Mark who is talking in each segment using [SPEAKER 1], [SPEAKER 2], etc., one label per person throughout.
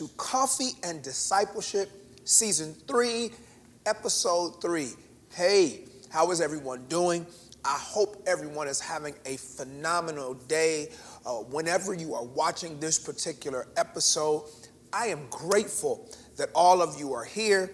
[SPEAKER 1] to Coffee and Discipleship, Season 3, Episode 3. Hey, how is everyone doing? I hope everyone is having a phenomenal day. Whenever you are watching this particular episode, I am grateful that all of you are here.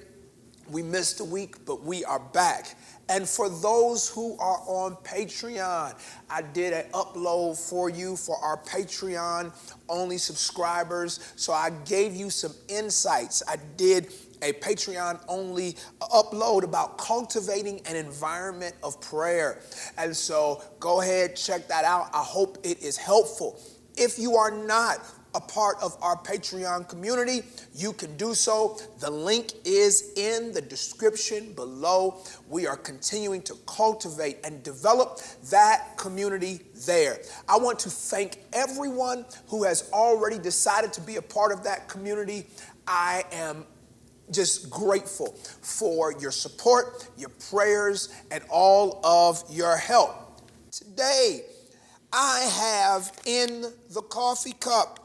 [SPEAKER 1] We missed a week, but we are back. And for those who are on Patreon, I did an upload for you for our Patreon only subscribers. So I gave you some insights. I did a Patreon only upload about cultivating an environment of prayer. And so go ahead, check that out. I hope it is helpful. If you are not a part of our Patreon community, you can do so. The link is in the description below. We are continuing to cultivate and develop that community there. I want to thank everyone who has already decided to be a part of that community. I am just grateful for your support, your prayers, and all of your help. Today, I have in the coffee cup,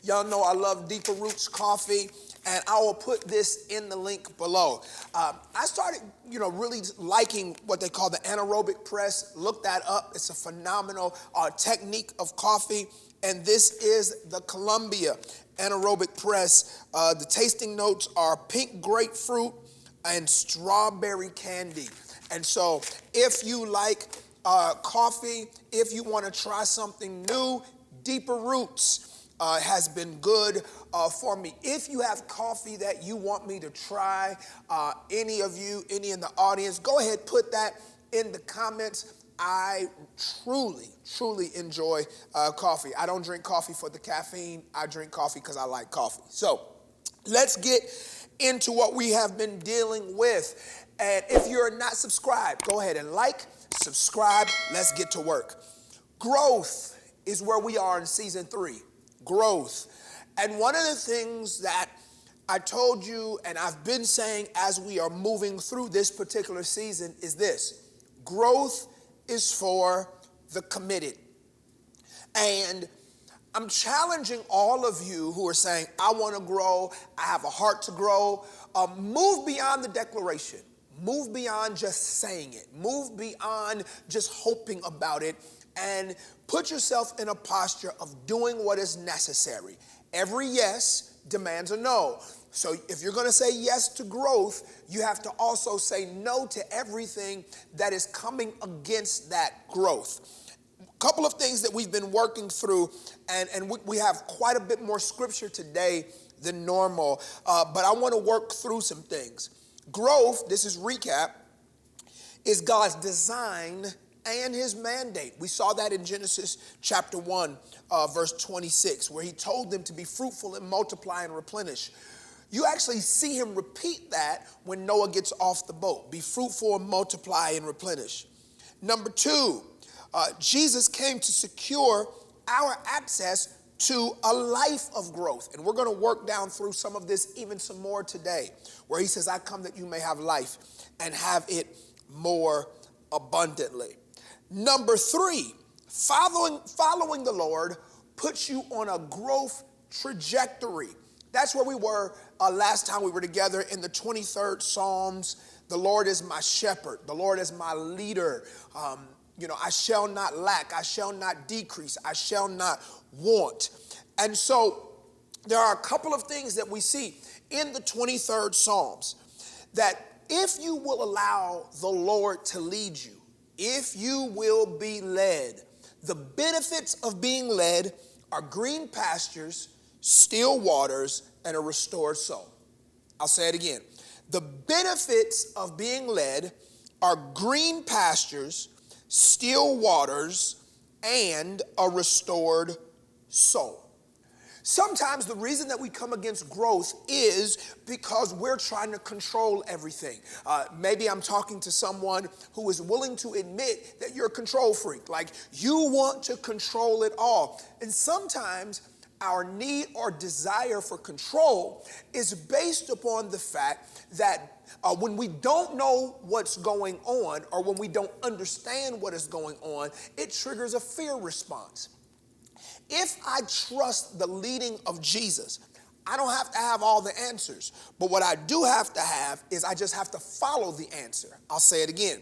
[SPEAKER 1] y'all know I love Deeper Roots coffee, and I will put this in the link below. I started, really liking what they call the anaerobic press. Look that up. It's a phenomenal technique of coffee, and this is the Columbia anaerobic press. The tasting notes are pink grapefruit and strawberry candy. And so if you like coffee, if you want to try something new, Deeper Roots has been good for me. If you have coffee that you want me to try, any in the audience, go ahead, put that in the comments. I truly enjoy coffee. I don't drink coffee for the caffeine. I drink coffee because I like coffee. So let's get into what we have been dealing with. And if you're not subscribed, go ahead and subscribe. Let's get to work. Growth is where we are in season 3. Growth. And one of the things that I told you and I've been saying as we are moving through this particular season is this: growth is for the committed. And I'm challenging all of you who are saying, I want to grow, I have a heart to grow, move beyond the declaration. Move beyond just saying it. Move beyond just hoping about it, and put yourself in a posture of doing what is necessary. Every yes demands a no. So if you're going to say yes to growth, you have to also say no to everything that is coming against that growth. A couple of things that we've been working through, and we have quite a bit more scripture today than normal, but I want to work through some things. Growth, this is recap, is God's design and his mandate. We saw that in Genesis chapter 1, verse 26, where he told them to be fruitful and multiply and replenish. You actually see him repeat that when Noah gets off the boat. Be fruitful and multiply and replenish. Number 2, Jesus came to secure our access to a life of growth. And we're going to work down through some of this, even some more today, where he says, I come that you may have life and have it more abundantly. Number 3, following the Lord puts you on a growth trajectory. That's where we were last time we were together in the 23rd Psalms. The Lord is my shepherd. The Lord is my leader. I shall not lack. I shall not decrease. I shall not want. And so there are a couple of things that we see in the 23rd Psalms that if you will allow the Lord to lead you, if you will be led, the benefits of being led are green pastures, still waters, and a restored soul. I'll say it again. The benefits of being led are green pastures, still waters, and a restored soul. Sometimes the reason that we come against growth is because we're trying to control everything. Maybe I'm talking to someone who is willing to admit that you're a control freak. Like, you want to control it all. And sometimes our need or desire for control is based upon the fact that when we don't know what's going on, or when we don't understand what is going on, it triggers a fear response. If I trust the leading of Jesus, I don't have to have all the answers. But what I do have to have is I just have to follow the answer. I'll say it again.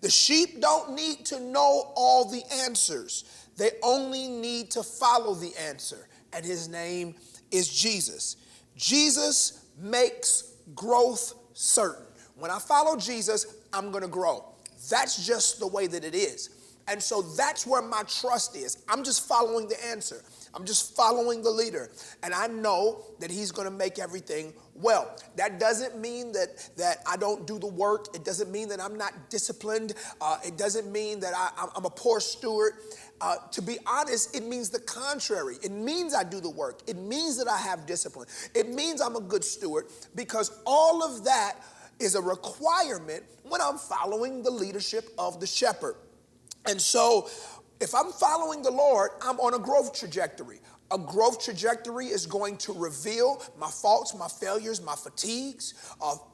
[SPEAKER 1] The sheep don't need to know all the answers. They only need to follow the answer. And his name is Jesus. Jesus makes growth certain. When I follow Jesus, I'm going to grow. That's just the way that it is. And so that's where my trust is. I'm just following the answer. I'm just following the leader. And I know that he's going to make everything well. That doesn't mean that I don't do the work. It doesn't mean that I'm not disciplined. It doesn't mean that I'm a poor steward. To be honest, it means the contrary. It means I do the work. It means that I have discipline. It means I'm a good steward, because all of that is a requirement when I'm following the leadership of the shepherd. And so if I'm following the Lord, I'm on a growth trajectory. A growth trajectory is going to reveal my faults, my failures, my fatigues.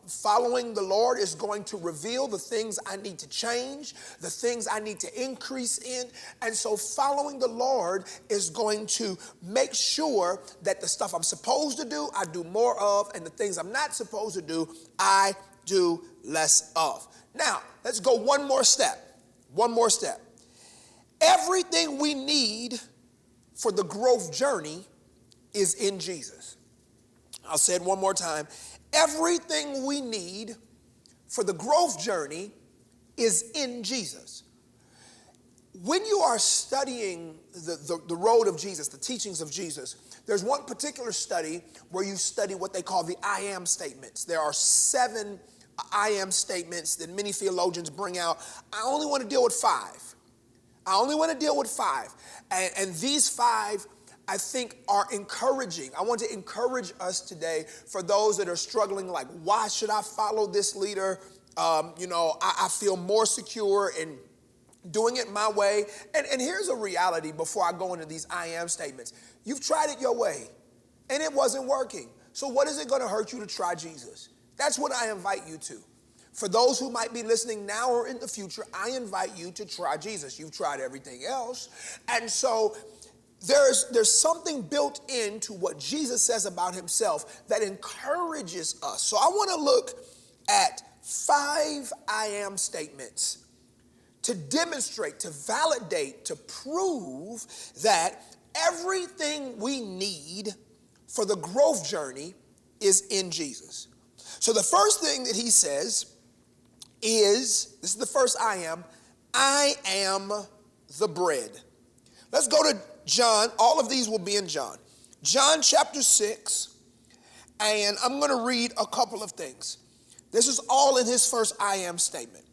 [SPEAKER 1] Following the Lord is going to reveal the things I need to change, the things I need to increase in. And so following the Lord is going to make sure that the stuff I'm supposed to do, I do more of, and the things I'm not supposed to do, I do less of. Now, let's go one more step. One more step. Everything we need for the growth journey is in Jesus. I'll say it one more time. Everything we need for the growth journey is in Jesus. When you are studying the road of Jesus, the teachings of Jesus, there's one particular study where you study what they call the I am statements. There are 7 I am statements that many theologians bring out. I only want to deal with 5. And these 5, I think, are encouraging. I want to encourage us today for those that are struggling, like, why should I follow this leader? I feel more secure in doing it my way. And here's a reality before I go into these I am statements. You've tried it your way, and it wasn't working. So what is it going to hurt you to try Jesus? That's what I invite you to. For those who might be listening now or in the future, I invite you to try Jesus. You've tried everything else. And so there's something built into what Jesus says about himself that encourages us. So I want to look at 5 I am statements to demonstrate, to validate, to prove that everything we need for the growth journey is in Jesus. So the first thing that he says is, this is the first I am the bread. Let's go to John. All of these will be in John. John chapter 6, and I'm going to read a couple of things. This is all in his first I am statement.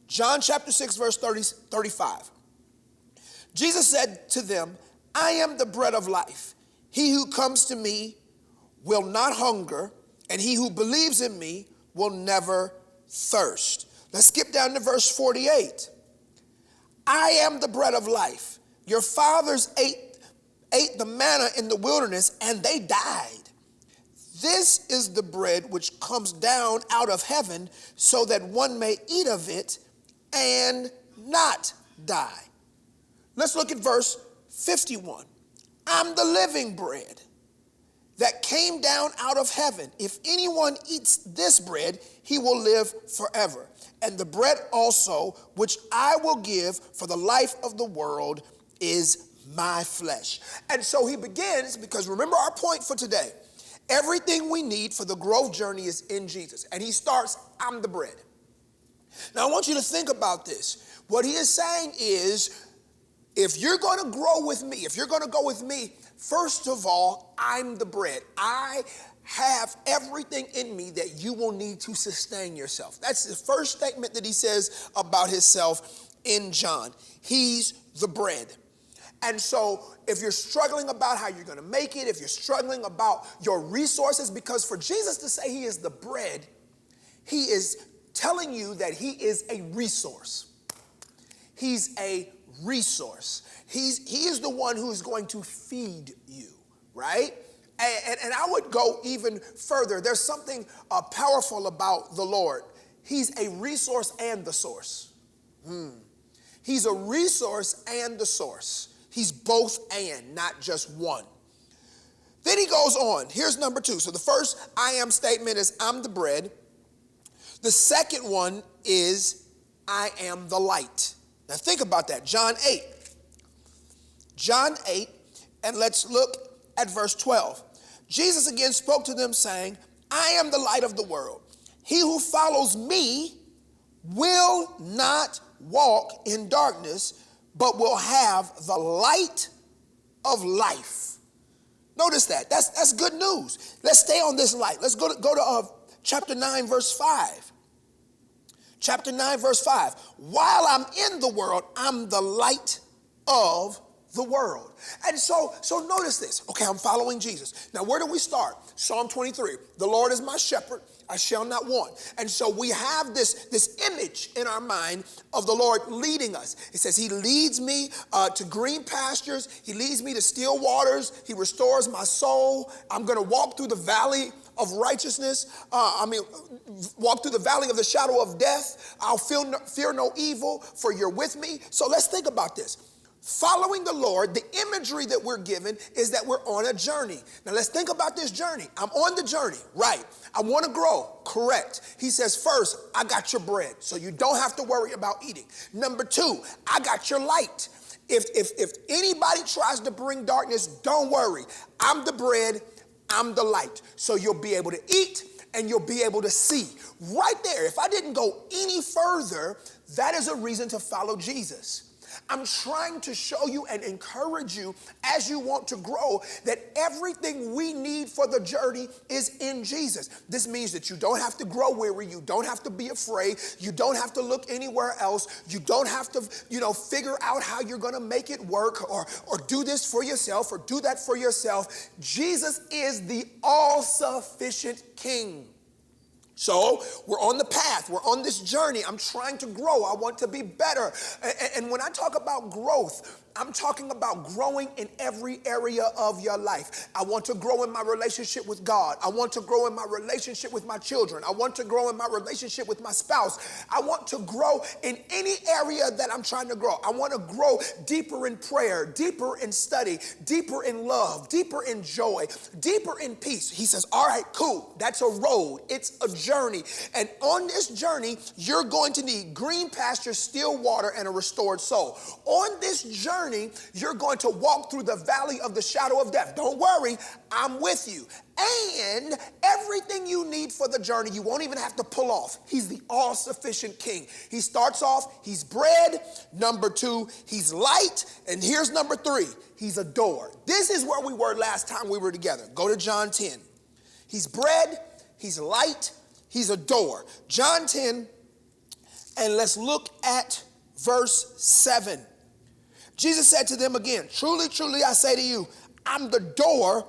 [SPEAKER 1] John chapter 6, verse 35. Jesus said to them, I am the bread of life. He who comes to me will not hunger, and he who believes in me will never thirst. Let's skip down to verse 48. I am the bread of life. Your fathers ate the manna in the wilderness, and they died. This is the bread which comes down out of heaven, so that one may eat of it and not die. Let's look at verse 51. I'm the living bread that came down out of heaven. If anyone eats this bread, he will live forever. And the bread also, which I will give for the life of the world, is my flesh. And so he begins, because remember our point for today. Everything we need for the growth journey is in Jesus. And he starts, I'm the bread. Now I want you to think about this. What he is saying is, if you're going to grow with me, if you're going to go with me, first of all, I'm the bread. I have everything in me that you will need to sustain yourself. That's the first statement that he says about himself in John. He's the bread. And so if you're struggling about how you're going to make it, if you're struggling about your resources, because for Jesus to say he is the bread, he is telling you that he is a resource. He's a resource. He is the one who is going to feed you, right? And I would go even further. There's something powerful about the Lord. He's a resource and the source. He's a resource and the source. He's both and, not just one. Then he goes on. Here's number 2. So the first I am statement is I'm the bread. The second one is I am the light. Now think about that. John 8. John 8, and let's look at verse 12. Jesus again spoke to them saying, I am the light of the world. He who follows me will not walk in darkness, but will have the light of life. Notice that. That's good news. Let's stay on this light. Let's go to chapter 9, verse 5. Chapter 9, verse 5. While I'm in the world, I'm the light of the world. And so notice this. Okay, I'm following Jesus. Now, where do we start? Psalm 23. The Lord is my shepherd, I shall not want. And so we have this image in our mind of the Lord leading us. It says he leads me to green pastures. He leads me to still waters. He restores my soul. I'm going to walk through the valley of righteousness. Walk through the valley of the shadow of death. I'll fear no evil, for you're with me. So let's think about this. Following the Lord, the imagery that we're given is that we're on a journey. Now let's think about this journey. I'm on the journey, right? I want to grow, correct. He says, first, I got your bread, so you don't have to worry about eating. Number 2, I got your light. If anybody tries to bring darkness, don't worry. I'm the bread, I'm the light. So you'll be able to eat and you'll be able to see. Right there, if I didn't go any further, that is a reason to follow Jesus. I'm trying to show you and encourage you as you want to grow that everything we need for the journey is in Jesus. This means that you don't have to grow weary. You don't have to be afraid. You don't have to look anywhere else. You don't have to, figure out how you're going to make it work or do this for yourself or do that for yourself. Jesus is the all-sufficient King. So we're on the path. We're on this journey. I'm trying to grow. I want to be better. And when I talk about growth, I'm talking about growing in every area of your life. I want to grow in my relationship with God. I want to grow in my relationship with my children. I want to grow in my relationship with my spouse. I want to grow in any area that I'm trying to grow. I want to grow deeper in prayer, deeper in study, deeper in love, deeper in joy, deeper in peace. He says, all right, cool. That's a road. It's a journey. And on this journey, you're going to need green pastures, still water, and a restored soul. On this journey, you're going to walk through the valley of the shadow of death. Don't worry, I'm with you. And everything you need for the journey, you won't even have to pull off. He's the all-sufficient King. He starts off, he's bread. Number 2, he's light. And here's number 3, he's a door. This is where we were last time we were together. Go to John 10. He's bread, he's light, he's a door. John 10, and let's look at verse 7. Jesus said to them again, truly, truly, I say to you, I'm the door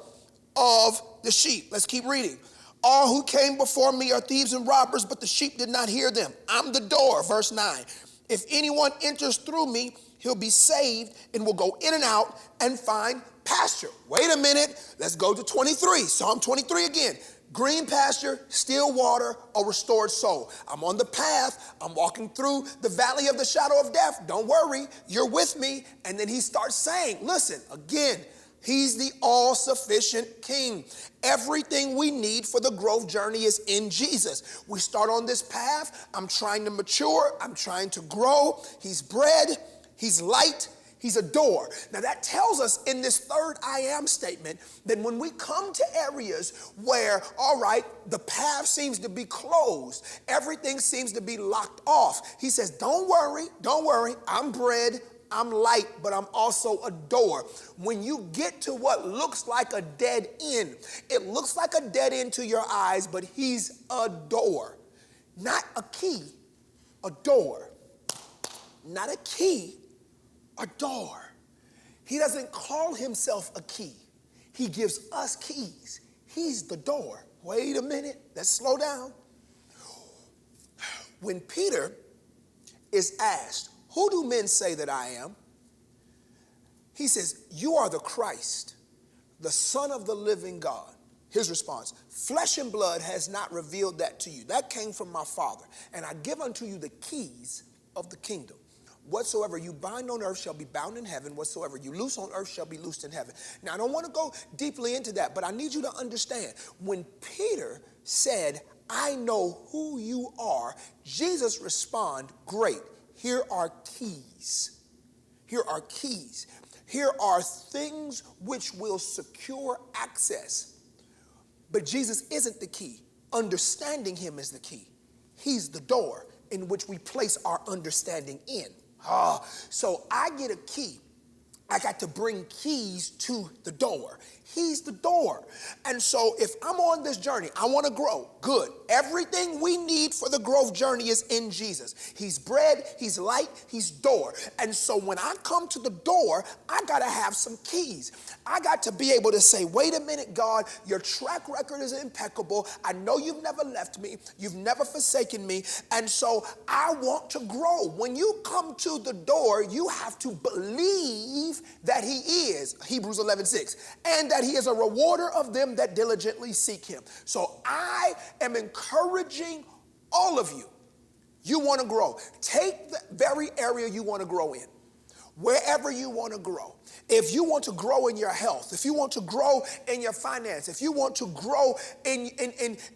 [SPEAKER 1] of the sheep. Let's keep reading. All who came before me are thieves and robbers, but the sheep did not hear them. I'm the door. Verse 9. If anyone enters through me, he'll be saved and will go in and out and find pasture. Wait a minute. Let's go to 23. Psalm 23 again. Green pasture, still water, a restored soul. I'm on the path. I'm walking through the valley of the shadow of death. Don't worry, you're with me. And then he starts saying, listen, again, he's the all-sufficient King. Everything we need for the growth journey is in Jesus. We start on this path. I'm trying to mature. I'm trying to grow. He's bread. He's light. He's a door. Now that tells us in this third I am statement that when we come to areas where, all right, the path seems to be closed, everything seems to be locked off, he says, don't worry, I'm bread, I'm light, but I'm also a door. When you get to what looks like a dead end, it looks like a dead end to your eyes, but he's a door. Not a key, a door. Not a key, a door. He doesn't call himself a key. He gives us keys. He's the door. Wait a minute. Let's slow down. When Peter is asked, who do men say that I am? He says, you are the Christ, the Son of the living God. His response, flesh and blood has not revealed that to you. That came from my Father. And I give unto you the keys of the kingdom. whatsoever you bind on earth shall be bound in heaven. Whatsoever you loose on earth shall be loosed in heaven. Now, I don't want to go deeply into that, but I need you to understand, when Peter said, I know who you are, Jesus responded, great, here are keys. Here are keys. Here are things which will secure access. But Jesus isn't the key. Understanding him is the key. He's the door in which we place our understanding in. So I get a key. I got to bring keys to the door. He's the door. And so if I'm on this journey, I want to grow. Good. Everything we need for the growth journey is in Jesus. He's bread, he's light, he's door. And so when I come to the door, I got to have some keys. I got to be able to say, wait a minute, God, your track record is impeccable. I know you've never left me. You've never forsaken me. And so I want to grow. When you come to the door, you have to believe that he is, Hebrews 11:6, and that he is a rewarder of them that diligently seek him. So I am encouraging all of you. You want to grow. Take the very area you want to grow in. Wherever you want to grow. If you want to grow in your health, if you want to grow in your finance, if you want to grow in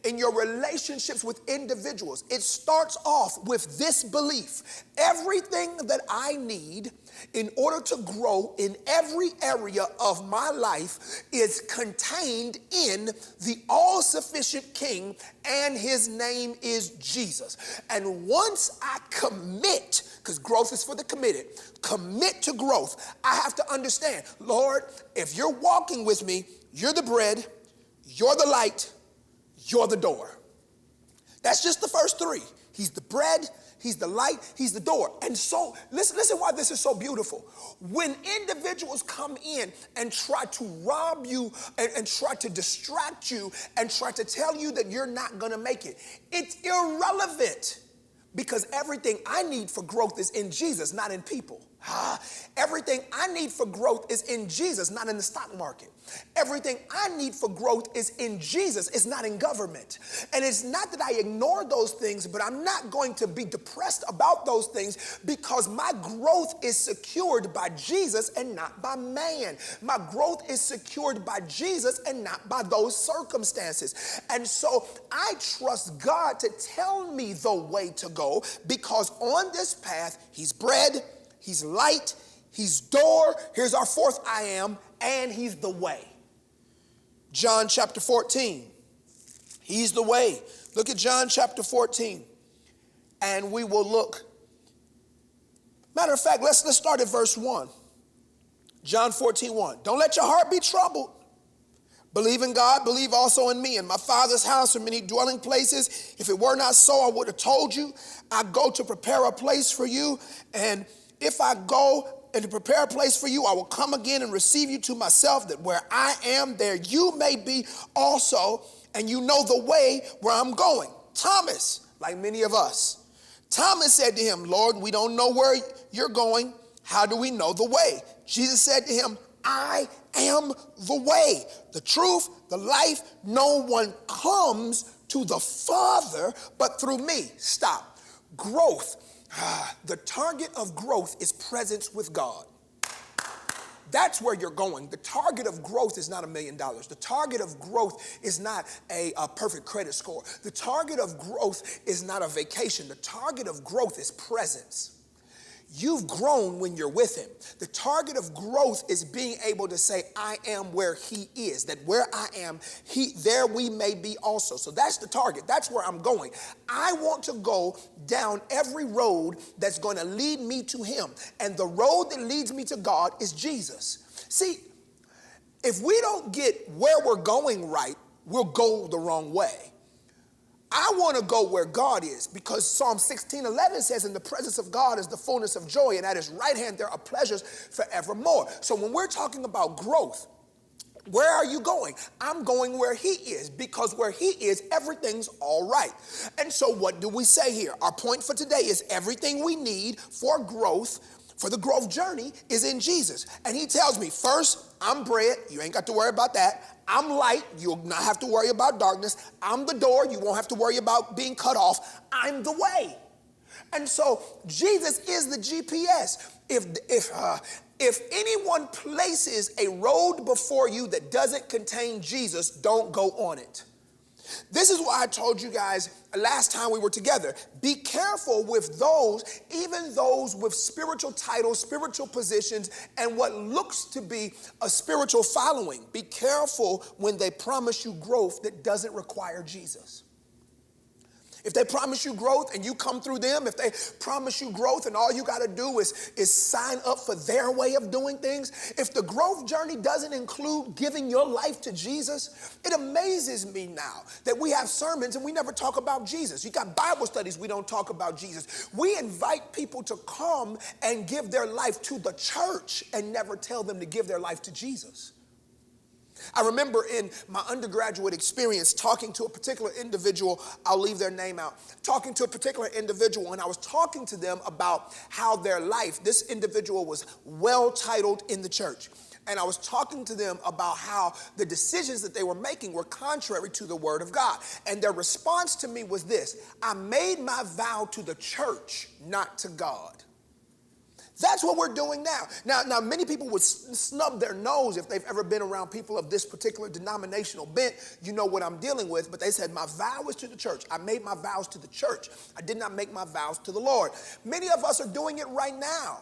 [SPEAKER 1] your relationships with individuals, it starts off with this belief. Everything that I need in order to grow in every area of my life is contained in the all-sufficient King, and his name is Jesus. And once I commit, because growth is for the committed, commit to growth, I have to understand, Lord, if you're walking with me, you're the bread, you're the light, you're the door. That's just the first three. He's the bread, he's the light, he's the door. And so, listen why this is so beautiful. When individuals come in and try to rob you and try to distract you and try to tell you that you're not going to make it, it's irrelevant, because everything I need for growth is in Jesus, not in people. Everything I need for growth is in Jesus, not in the stock market. Everything I need for growth is in Jesus. It's not in government. And it's not that I ignore those things, but I'm not going to be depressed about those things, because my growth is secured by Jesus and not by man. My growth is secured by Jesus and not by those circumstances. And so I trust God to tell me the way to go, because on this path, he's bread, he's light, he's door, here's our fourth I am, and he's the way. John chapter 14, he's the way. Look at John chapter 14, and we will look. Matter of fact, let's start at verse 1. John 14:1. Don't let your heart be troubled. Believe in God, believe also in me. In my Father's house are many dwelling places. If it were not so, I would have told you. I go to prepare a place for you, and if I go and to prepare a place for you, I will come again and receive you to myself, that where I am, there you may be also, and you know the way where I'm going. Thomas, like many of us, Thomas said to him, Lord, we don't know where you're going. How do we know the way? Jesus said to him, I am the way, the truth, the life. No one comes to the Father but through me. Stop. Growth. The target of growth is presence with God. That's where you're going. The target of growth is not $1 million. The target of growth is not a perfect credit score. The target of growth is not a vacation. The target of growth is presence. You've grown when you're with him. The target of growth is being able to say, I am where he is, that where I am, there we may be also. So that's the target. That's where I'm going. I want to go down every road that's going to lead me to him. And the road that leads me to God is Jesus. See, if we don't get where we're going right, we'll go the wrong way. I want to go where God is, because Psalm 16:11 says, in the presence of God is the fullness of joy, and at his right hand there are pleasures forevermore. So when we're talking about growth, where are you going? I'm going where he is, because where he is, everything's all right. And so what do we say here? Our point for today is everything we need for growth, for the growth journey, is in Jesus. And he tells me, first, I'm bread. You ain't got to worry about that. I'm light. You'll not have to worry about darkness. I'm the door. You won't have to worry about being cut off. I'm the way. And so Jesus is the GPS. If anyone places a road before you that doesn't contain Jesus, don't go on it. This is why I told you guys last time we were together, be careful with those, even those with spiritual titles, spiritual positions, and what looks to be a spiritual following. Be careful when they promise you growth that doesn't require Jesus. If they promise you growth and you come through them, if they promise you growth and all you got to do is sign up for their way of doing things, if the growth journey doesn't include giving your life to Jesus, it amazes me now that we have sermons and we never talk about Jesus. You got Bible studies, we don't talk about Jesus. We invite people to come and give their life to the church and never tell them to give their life to Jesus. I remember in my undergraduate experience talking to a particular individual, I'll leave their name out, talking to a particular individual, and I was talking to them about how their life, this individual was well titled in the church. And I was talking to them about how the decisions that they were making were contrary to the word of God. And their response to me was this: I made my vow to the church, not to God. That's what we're doing now. Now, many people would snub their nose if they've ever been around people of this particular denominational bent. You know what I'm dealing with. But they said, my vow is to the church. I made my vows to the church. I did not make my vows to the Lord. Many of us are doing it right now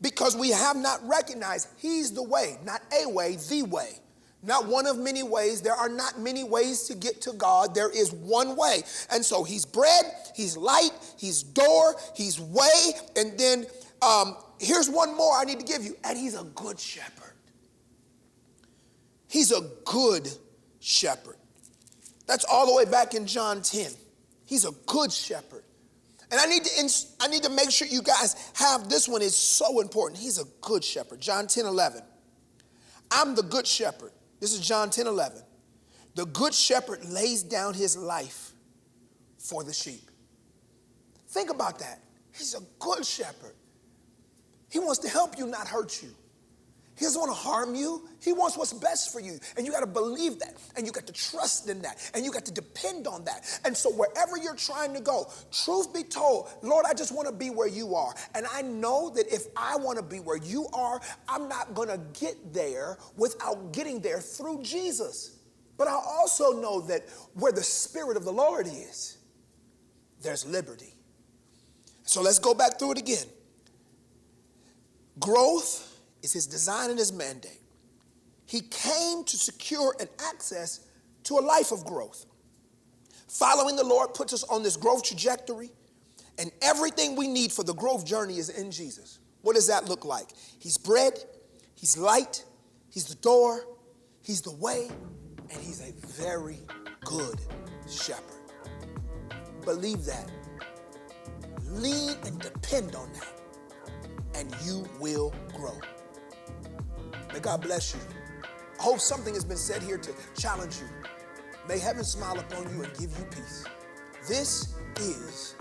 [SPEAKER 1] because we have not recognized he's the way, not a way, the way. Not one of many ways. There are not many ways to get to God. There is one way. And so he's bread, he's light, he's door, he's way, and then here's one more I need to give you. And he's a good shepherd. He's a good shepherd. That's all the way back in John 10. He's a good shepherd. And I need to make sure you guys have this one. Is so important. He's a good shepherd. John 10:11. I'm the good shepherd. This is John 10:11. The good shepherd lays down his life for the sheep. Think about that. He's a good shepherd. He wants to help you, not hurt you. He doesn't want to harm you. He wants what's best for you. And you got to believe that. And you got to trust in that. And you got to depend on that. And so wherever you're trying to go, truth be told, Lord, I just want to be where you are. And I know that if I want to be where you are, I'm not going to get there without getting there through Jesus. But I also know that where the Spirit of the Lord is, there's liberty. So let's go back through it again. Growth is his design and his mandate. He came to secure an access to a life of growth. Following the Lord puts us on this growth trajectory, and everything we need for the growth journey is in Jesus. What does that look like? He's bread, he's light, he's the door, he's the way, and he's a very good shepherd. Believe that. Lean and depend on that. And you will grow. May God bless you. I hope something has been said here to challenge you. May heaven smile upon you and give you peace. This is